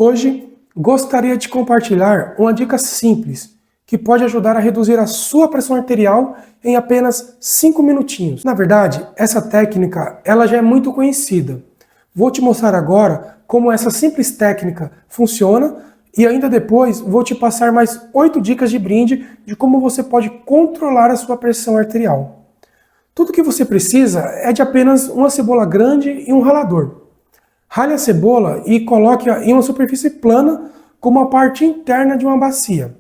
Hoje, gostaria de compartilhar uma dica simples que pode ajudar a reduzir a sua pressão arterial em apenas 5 minutinhos. Na verdade, essa técnica ela já é muito conhecida. Vou te mostrar agora como essa simples técnica funciona e ainda depois vou te passar mais 8 dicas de brinde de como você pode controlar a sua pressão arterial. Tudo que você precisa é de apenas uma cebola grande e um ralador. Rale a cebola e coloque-a em uma superfície plana como a parte interna de uma bacia.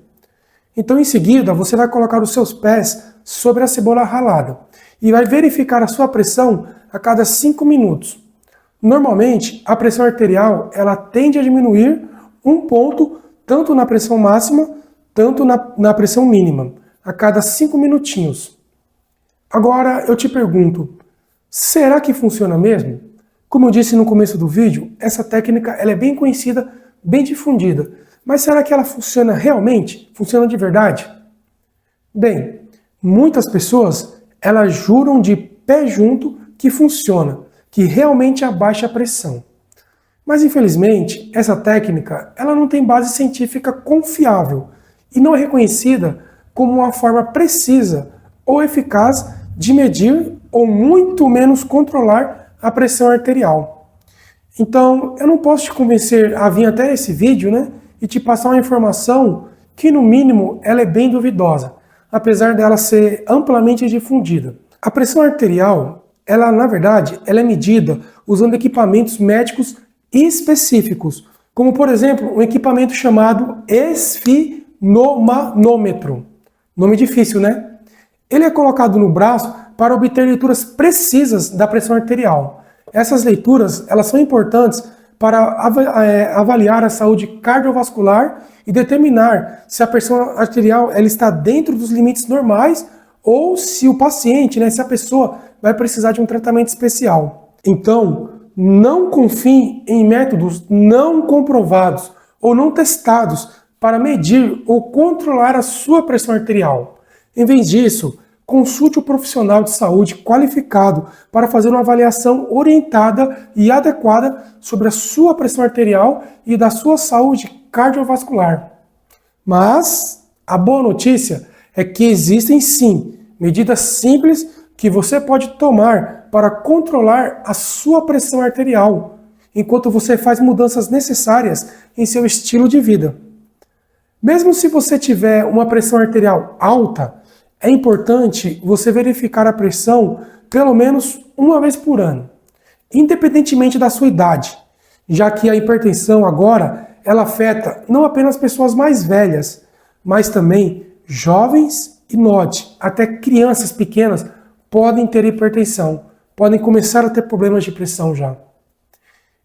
Então, em seguida, você vai colocar os seus pés sobre a cebola ralada e vai verificar a sua pressão a cada 5 minutos. Normalmente, a pressão arterial ela tende a diminuir um ponto, tanto na pressão máxima, tanto na pressão mínima, a cada 5 minutinhos. Agora, eu te pergunto, será que funciona mesmo? Como eu disse no começo do vídeo, essa técnica ela é bem conhecida, bem difundida. Mas será que ela funciona realmente? Funciona de verdade? Bem, muitas pessoas elas juram de pé junto que funciona, que realmente abaixa a pressão. Mas infelizmente, essa técnica ela não tem base científica confiável e não é reconhecida como uma forma precisa ou eficaz de medir ou muito menos controlar a pressão arterial. Então, eu não posso te convencer a vir até esse vídeo, e te passar uma informação que, no mínimo, ela é bem duvidosa, apesar dela ser amplamente difundida. A pressão arterial, ela, na verdade, ela é medida usando equipamentos médicos específicos, como, por exemplo, um equipamento chamado esfigmomanômetro. Nome difícil, né? Ele é colocado no braço para obter leituras precisas da pressão arterial. Essas leituras elas são importantes para avaliar a saúde cardiovascular e determinar se a pressão arterial ela está dentro dos limites normais ou se o paciente, se a pessoa vai precisar de um tratamento especial. Então, não confie em métodos não comprovados ou não testados para medir ou controlar a sua pressão arterial. Em vez disso, consulte um profissional de saúde qualificado para fazer uma avaliação orientada e adequada sobre a sua pressão arterial e da sua saúde cardiovascular. Mas a boa notícia é que existem sim medidas simples que você pode tomar para controlar a sua pressão arterial, enquanto você faz mudanças necessárias em seu estilo de vida. Mesmo se você tiver uma pressão arterial alta, é importante você verificar a pressão pelo menos uma vez por ano, independentemente da sua idade, já que a hipertensão agora ela afeta não apenas pessoas mais velhas, mas também jovens e note, até crianças pequenas podem ter hipertensão, podem começar a ter problemas de pressão já.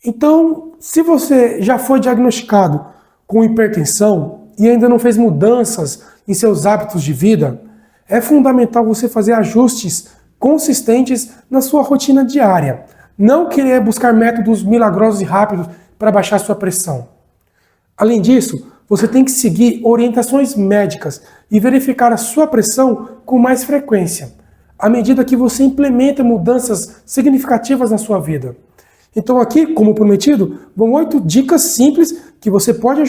Então, se você já foi diagnosticado com hipertensão e ainda não fez mudanças em seus hábitos de vida, é fundamental você fazer ajustes consistentes na sua rotina diária. Não querer buscar métodos milagrosos e rápidos para baixar sua pressão. Além disso, você tem que seguir orientações médicas e verificar a sua pressão com mais frequência, à medida que você implementa mudanças significativas na sua vida. Então aqui, como prometido, vão 8 dicas simples que você pode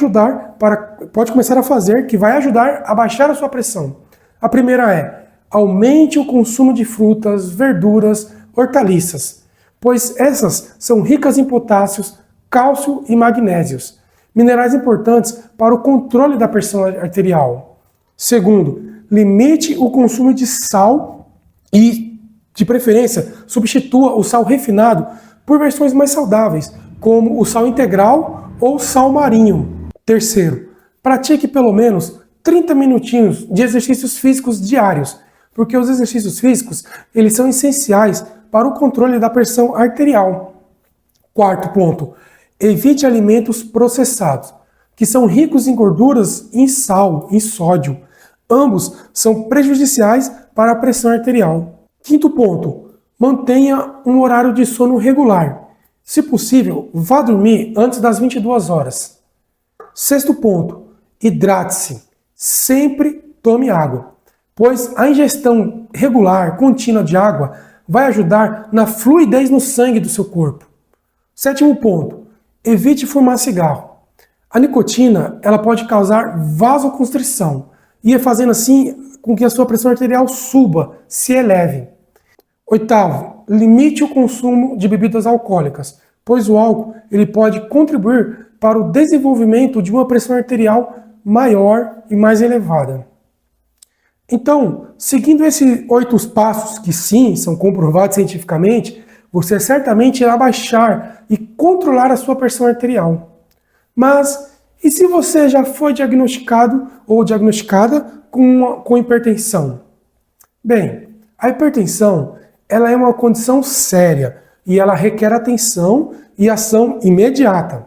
começar a fazer, que vai ajudar a baixar a sua pressão. A primeira é: aumente o consumo de frutas, verduras, hortaliças, pois essas são ricas em potássios, cálcio e magnésios, minerais importantes para o controle da pressão arterial. Segundo, limite o consumo de sal e, de preferência, substitua o sal refinado por versões mais saudáveis, como o sal integral ou sal marinho. Terceiro, pratique pelo menos 30 minutinhos de exercícios físicos diários, porque os exercícios físicos eles são essenciais para o controle da pressão arterial. Quarto ponto, evite alimentos processados, que são ricos em gorduras e em sal, em sódio. Ambos são prejudiciais para a pressão arterial. Quinto ponto, mantenha um horário de sono regular. Se possível, vá dormir antes das 22 horas. Sexto ponto, hidrate-se. Sempre tome água, pois a ingestão regular, contínua de água vai ajudar na fluidez no sangue do seu corpo. Sétimo ponto, evite fumar cigarro. A nicotina, ela pode causar vasoconstrição e fazendo assim com que a sua pressão arterial suba, se eleve. Oitavo, limite o consumo de bebidas alcoólicas, pois o álcool ele pode contribuir para o desenvolvimento de uma pressão arterial maior e mais elevada. Então, seguindo esses 8 passos, que sim, são comprovados cientificamente, você certamente irá baixar e controlar a sua pressão arterial. Mas, e se você já foi diagnosticado ou diagnosticada com hipertensão? Bem, a hipertensão ela é uma condição séria e ela requer atenção e ação imediata.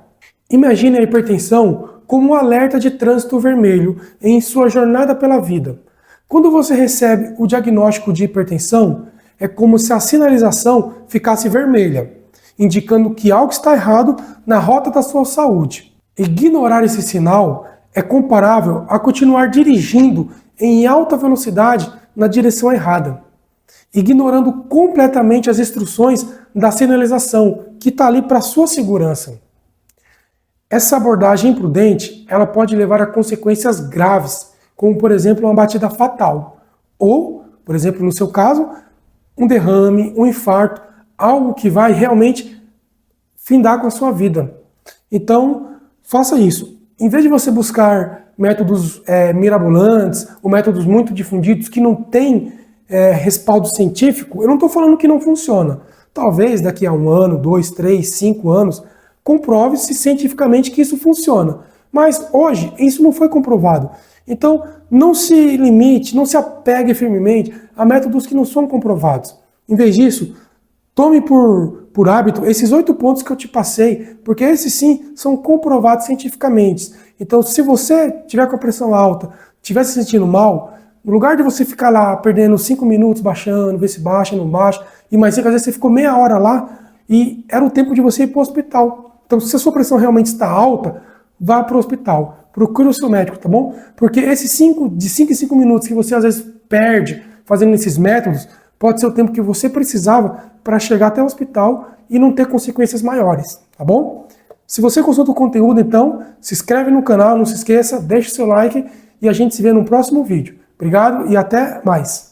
Imagine a hipertensão como um alerta de trânsito vermelho em sua jornada pela vida. Quando você recebe o diagnóstico de hipertensão, é como se a sinalização ficasse vermelha, indicando que algo está errado na rota da sua saúde. Ignorar esse sinal é comparável a continuar dirigindo em alta velocidade na direção errada, ignorando completamente as instruções da sinalização que está ali para sua segurança. Essa abordagem imprudente, ela pode levar a consequências graves, como por exemplo uma batida fatal, ou, por exemplo, no seu caso, um derrame, um infarto, algo que vai realmente findar com a sua vida. Então, faça isso. Em vez de você buscar métodos mirabolantes ou métodos muito difundidos que não têm respaldo científico, eu não estou falando que não funciona. Talvez daqui a 1 ano, 2, 3, 5 anos, comprove-se cientificamente que isso funciona. Mas hoje isso não foi comprovado. Então não se limite, não se apegue firmemente a métodos que não são comprovados. Em vez disso, tome por hábito esses 8 pontos que eu te passei, porque esses sim são comprovados cientificamente. Então se você tiver com a pressão alta, estiver se sentindo mal, no lugar de você ficar lá perdendo 5 minutos baixando, ver se baixa, não baixa, e mais 5, às vezes você ficou meia hora lá e era o tempo de você ir para o hospital. Então, se a sua pressão realmente está alta, vá para o hospital. Procure o seu médico, tá bom? Porque esses 5 em 5 minutos que você às vezes perde fazendo esses métodos, pode ser o tempo que você precisava para chegar até o hospital e não ter consequências maiores, tá bom? Se você gostou do conteúdo, então, se inscreve no canal, não se esqueça, deixe seu like e a gente se vê no próximo vídeo. Obrigado e até mais!